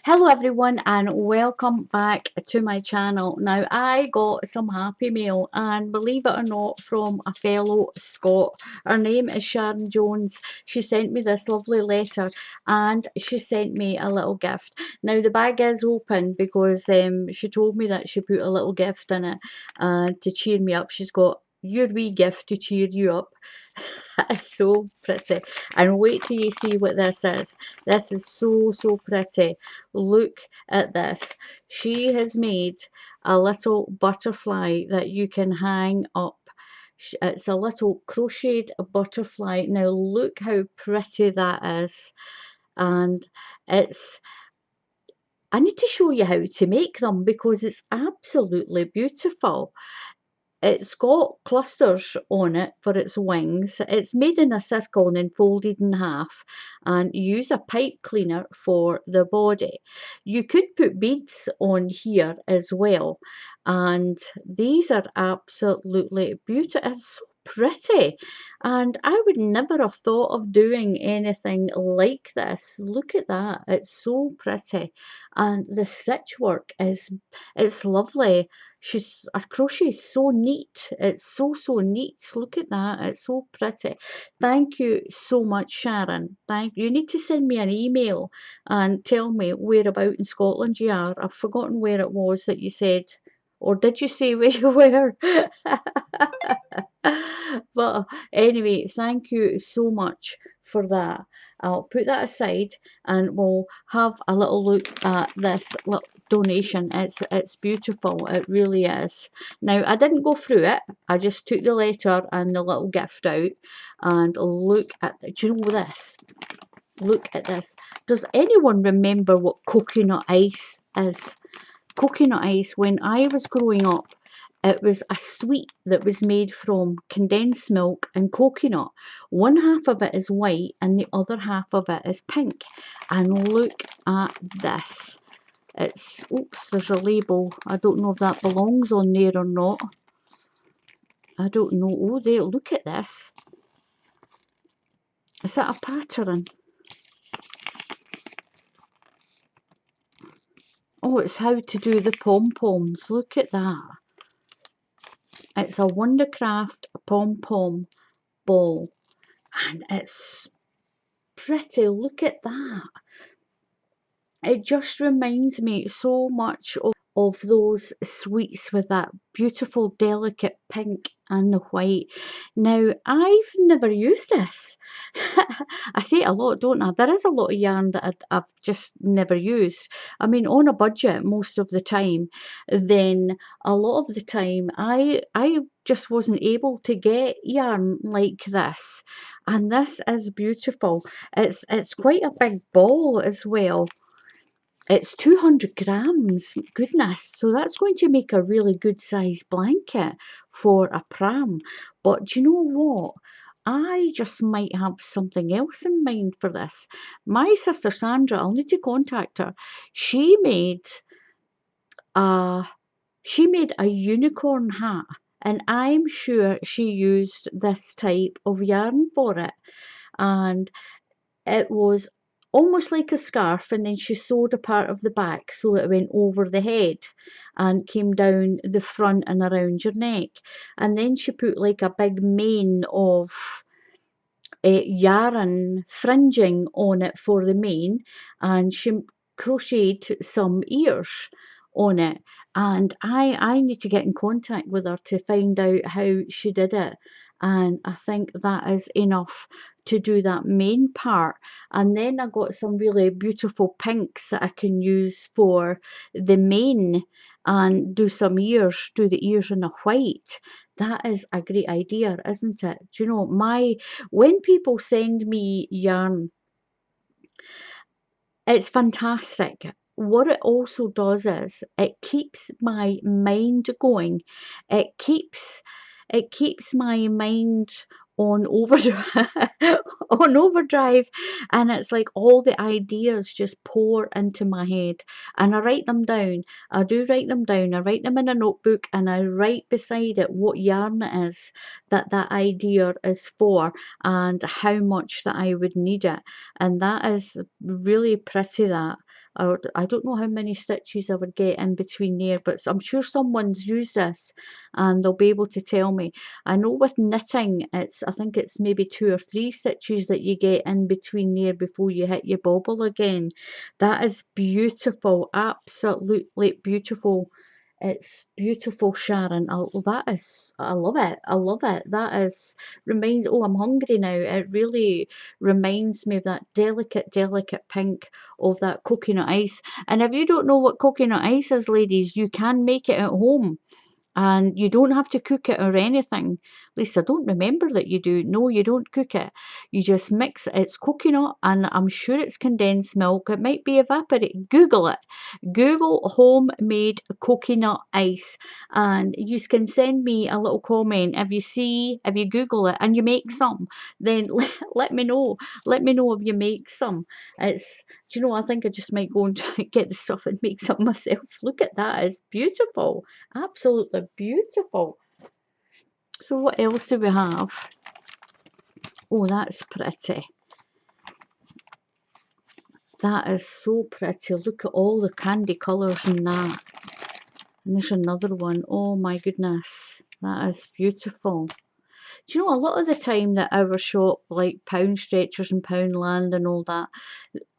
Hello everyone and welcome back to my channel. Now I got some happy mail, and believe it or not, from a fellow Scot. Her name is Sharon Jones. She sent me this lovely letter and she sent me a little gift. Now the bag is open because she told me that she put a little gift in it to cheer me up. She's got your wee gift to cheer you up. It's so pretty, and wait till you see what this is. This is so pretty. Look at this. She has made a little butterfly that you can hang up. It's a little crocheted butterfly. Now look how pretty that is. And it's I need to show you how to make them because it's absolutely beautiful. It's got clusters on it for its wings. It's made in a circle and then folded in half, and use a pipe cleaner for the body. You could put beads on here as well, and these are absolutely beautiful. It's so pretty, and I would never have thought of doing anything like this. Look at that. It's so pretty, and the stitch work is it's lovely. Her crochet is so neat. It's so neat. Look at that. It's so pretty. Thank you so much, Sharon. Thank you. You need to send me an email and tell me where about in Scotland you are. I've forgotten where it was that you said. Or did you say where you were? But anyway, thank you so much for that. I'll put that aside and we'll have a little look at this little donation. It's beautiful. It really is. Now I didn't go through it. I just took the letter and the little gift out, and look at. Do you know this? Look at this. Does anyone remember what coconut ice is? Coconut ice, when I was growing up, it was a sweet that was made from condensed milk and coconut. One half of it is white and the other half of it is pink. And look at this. It's, oops, there's a label. I don't know if that belongs on there or not. I don't know. Oh, there, look at this. Is that a pattern? Oh, it's how to do the pom-poms. Look at that. It's a Wondercraft pom-pom ball. And it's pretty. Look at that. It just reminds me so much of those sweets with that beautiful delicate pink and the white. Now I've never used this. I say it a lot, don't I? There is a lot of yarn that I've just never used. I mean, on a budget most of the time, then a lot of the time I just wasn't able to get yarn like this. And this is beautiful. It's quite a big ball as well. It's 200 grams, goodness. So that's going to make a really good size blanket for a pram. But do you know what? I just might have something else in mind for this. My sister Sandra, I'll need to contact her. She made a unicorn hat, and I'm sure she used this type of yarn for it. And it was almost like a scarf, and then she sewed a part of the back so that it went over the head and came down the front and around your neck. And then she put like a big mane of yarn fringing on it for the mane, and she crocheted some ears on it. And I need to get in contact with her to find out how she did it. And I think that is enough to do that main part. And then I got some really beautiful pinks that I can use for the mane and do some ears, do the ears in a white. That is a great idea, isn't it? Do you know, when people send me yarn, it's fantastic. What it also does is it keeps my mind going. It keeps my mind on overdrive, on overdrive, and it's like all the ideas just pour into my head, and I write them down. I do write them down. I write them in a notebook, and I write beside it what yarn it is that idea is for, and how much that I would need it. And that is really pretty, that. or I don't know how many stitches I would get in between there, but I'm sure someone's used this and they'll be able to tell me. I know with knitting, I think it's maybe 2 or 3 stitches that you get in between there before you hit your bobble again. That is beautiful, absolutely beautiful. It's beautiful, Sharon. I love it. I love it. Oh, I'm hungry now. It really reminds me of that delicate, delicate pink of that coconut ice. And if you don't know what coconut ice is, ladies, you can make it at home. And you don't have to cook it or anything. At least I don't remember that you do. No, you don't cook it. You just mix it. It's coconut and I'm sure it's condensed milk. It might be evaporated. Google it. Google homemade coconut ice. And you can send me a little comment if you Google it and you make some, then let me know. Let me know if you make some. Do you know, I think I just might go and get the stuff and make some myself. Look at that. It's beautiful. Absolutely beautiful. So what else do we have? Oh, that's pretty. That is so pretty. Look at all the candy colours in that. And there's another one. Oh my goodness. That is beautiful. Do you know, a lot of the time that our shop, like Pound Stretchers and Poundland and all that,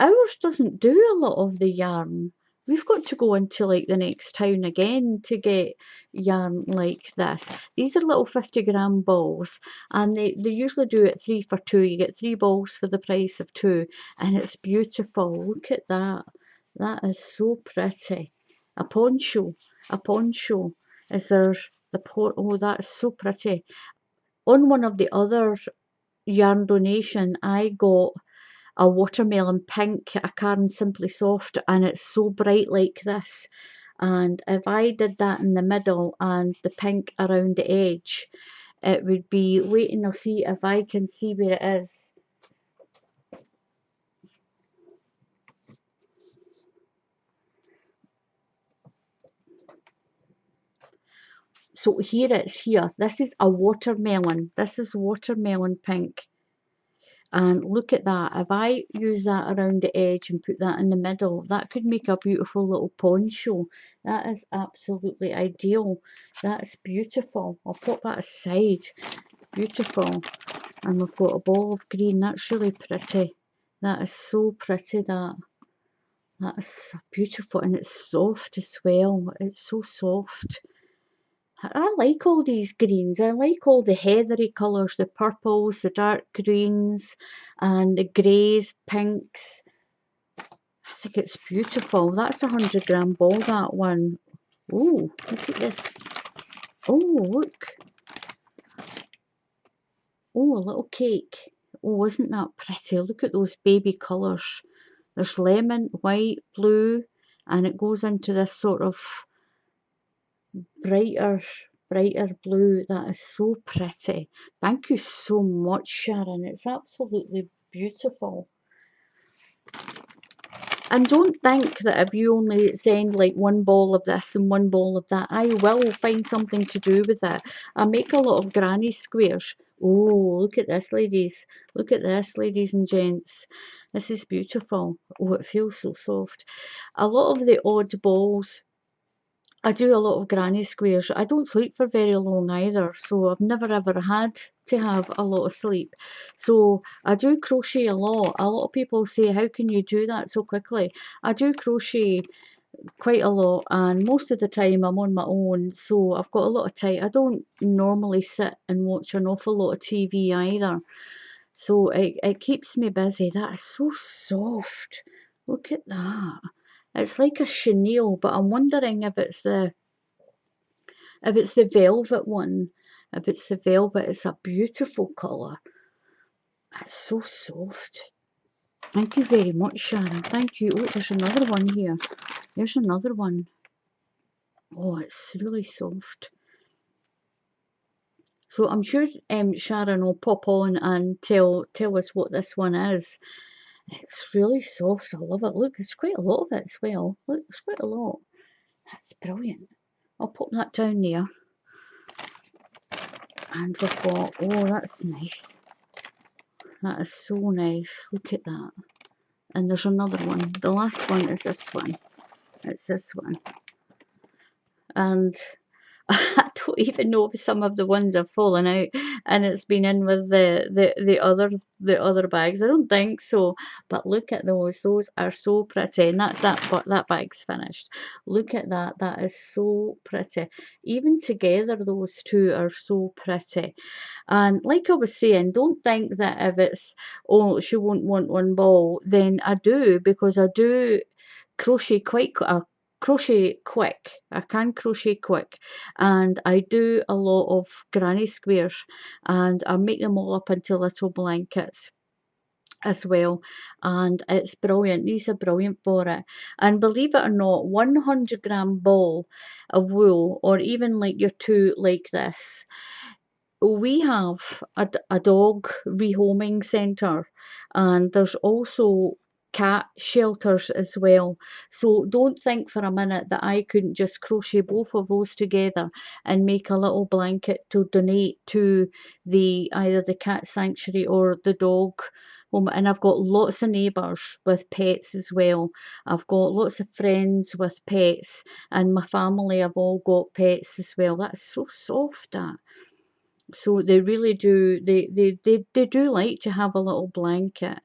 ours doesn't do a lot of the yarn. We've got to go into like the next town again to get yarn like this. These are little 50-gram balls and they usually do it 3 for 2. You get 3 balls for the price of 2 and it's beautiful. Look at that. That is so pretty. A poncho. A poncho. Is there the port? Oh, that's so pretty. On one of the other yarn donation, I got a watermelon pink, a Cairn Simply Soft, and it's so bright like this. And if I did that in the middle and the pink around the edge, it would be, waiting, I'll see if I can see where it is. So here it's here. This is a watermelon. This is watermelon pink. And look at that. If I use that around the edge and put that in the middle, that could make a beautiful little poncho. That is absolutely ideal. That's beautiful. I'll put that aside. Beautiful. And we've got a ball of green. That's really pretty. That is so pretty, that. That is so beautiful. And it's soft as well. It's so soft. I like all these greens. I like all the heathery colours, the purples, the dark greens, and the greys, pinks. I think it's beautiful. That's a 100-gram ball, that one. Oh, look at this. Oh, look. Oh, a little cake. Oh, isn't that pretty? Look at those baby colours. There's lemon, white, blue, and it goes into this sort of brighter blue. That is so pretty. Thank you so much, Sharon. It's absolutely beautiful. And don't think that if you only send like one ball of this and one ball of that, I will find something to do with it. I make a lot of granny squares. Oh, look at this, ladies. Look at this, ladies and gents. This is beautiful. Oh, it feels so soft. A lot of the odd balls, I do a lot of granny squares. I don't sleep for very long either, so I've never ever had to have a lot of sleep. So I do crochet a lot. A lot of people say, how can you do that so quickly? I do crochet quite a lot, and most of the time I'm on my own, so I've got a lot of time. I don't normally sit and watch an awful lot of TV either, so it keeps me busy. That is so soft. Look at that. It's like a chenille, but I'm wondering if it's the velvet one. If it's the velvet, it's a beautiful colour. It's so soft. Thank you very much, Sharon. Thank you. Oh, there's another one here. There's another one. Oh, it's really soft. So I'm sure Sharon will pop on and tell us what this one is. It's really soft. I love it. Look, it's quite a lot of it as well. Look, it's quite a lot. That's brilliant. I'll pop that down there. And we've got, oh, that's nice. That is so nice. Look at that. And there's another one. The last one is this one. It's this one. And I don't even know if some of the ones have fallen out and it's been in with the other bags. I don't think so. But look at those. Those are so pretty. And that's that, but that bag's finished. Look at that. That is so pretty. Even together those two are so pretty. And like I was saying, don't think that if it's, oh, she won't want one ball, then I do, because I do crochet quite crochet quick. I can crochet quick, and I do a lot of granny squares, and I make them all up into little blankets as well, and it's brilliant. These are brilliant for it. And believe it or not, 100-gram ball of wool, or even like your two like this, we have a dog rehoming centre, and there's also cat shelters as well. So don't think for a minute that I couldn't just crochet both of those together and make a little blanket to donate to the either the cat sanctuary or the dog home. And I've got lots of neighbours with pets as well. I've got lots of friends with pets, and my family have all got pets as well. That's so soft, that. So they really do, they do like to have a little blanket.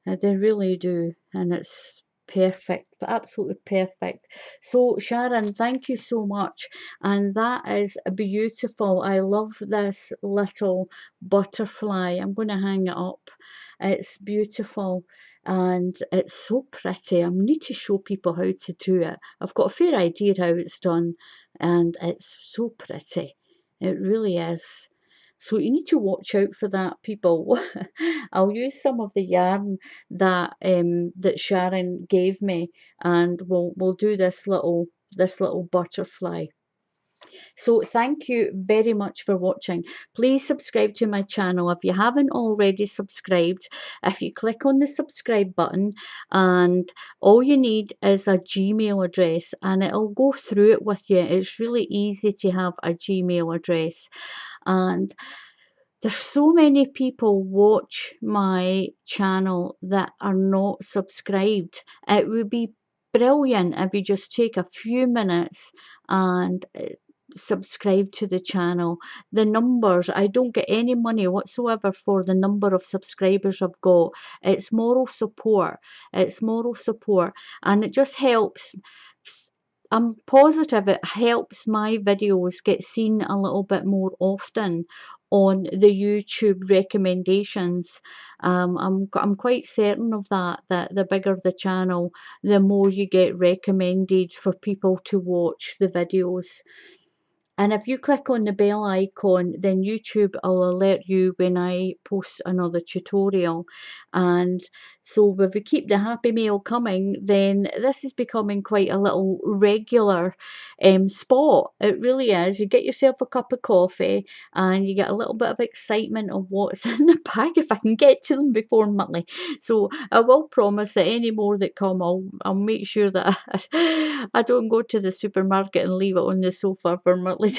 They really do. And it's perfect, absolutely perfect. So Sharon, thank you so much. And that is beautiful. I love this little butterfly. I'm going to hang it up. It's beautiful. And it's so pretty. I need to show people how to do it. I've got a fair idea how it's done, and it's so pretty. It really is. So you need to watch out for that, people. I'll use some of the yarn that that Sharon gave me, and we'll do this little butterfly. So thank you very much for watching. Please subscribe to my channel if you haven't already subscribed. If you click on the subscribe button, and all you need is a Gmail address, and it'll go through it with you. It's really easy to have a Gmail address. And there's so many people watch my channel that are not subscribed. It would be brilliant if you just take a few minutes and subscribe to the channel. The numbers, I don't get any money whatsoever for the number of subscribers I've got. It's moral support. It's moral support, and it just helps. I'm positive it helps my videos get seen a little bit more often on the YouTube recommendations. I'm quite certain of that, that the bigger the channel, the more you get recommended for people to watch the videos. And if you click on the bell icon, then YouTube will alert you when I post another tutorial. And so if we keep the happy mail coming, then this is becoming quite a little regular spot. It really is. You get yourself a cup of coffee and you get a little bit of excitement of what's in the bag, if I can get to them before Muttley. So I will promise that any more that come, I'll make sure that I don't go to the supermarket and leave it on the sofa for Muttley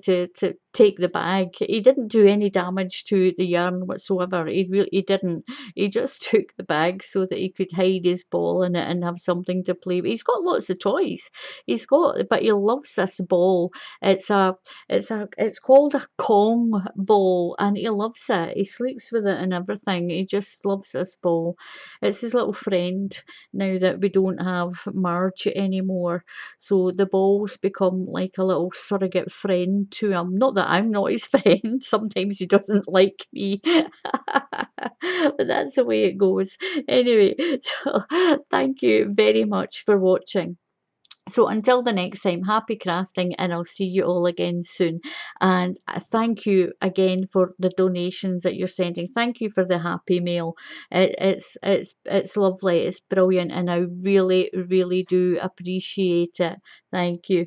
to take the bag. He didn't do any damage to the yarn whatsoever. He didn't. He just took the bag so that he could hide his ball in it and have something to play with. He's got lots of toys. But he loves this ball. It's called a Kong ball, and he loves it. He sleeps with it and everything. He just loves this ball. It's his little friend now that we don't have Marge anymore. So the ball's become like a little surrogate friend to him. Not that I'm not his friend. Sometimes he doesn't like me. But that's the way it goes. Anyway, so thank you very much for watching. So until the next time, happy crafting, and I'll see you all again soon. And thank you again for the donations that you're sending. Thank you for the happy mail. It's lovely. It's brilliant, and I really, really do appreciate it. Thank you.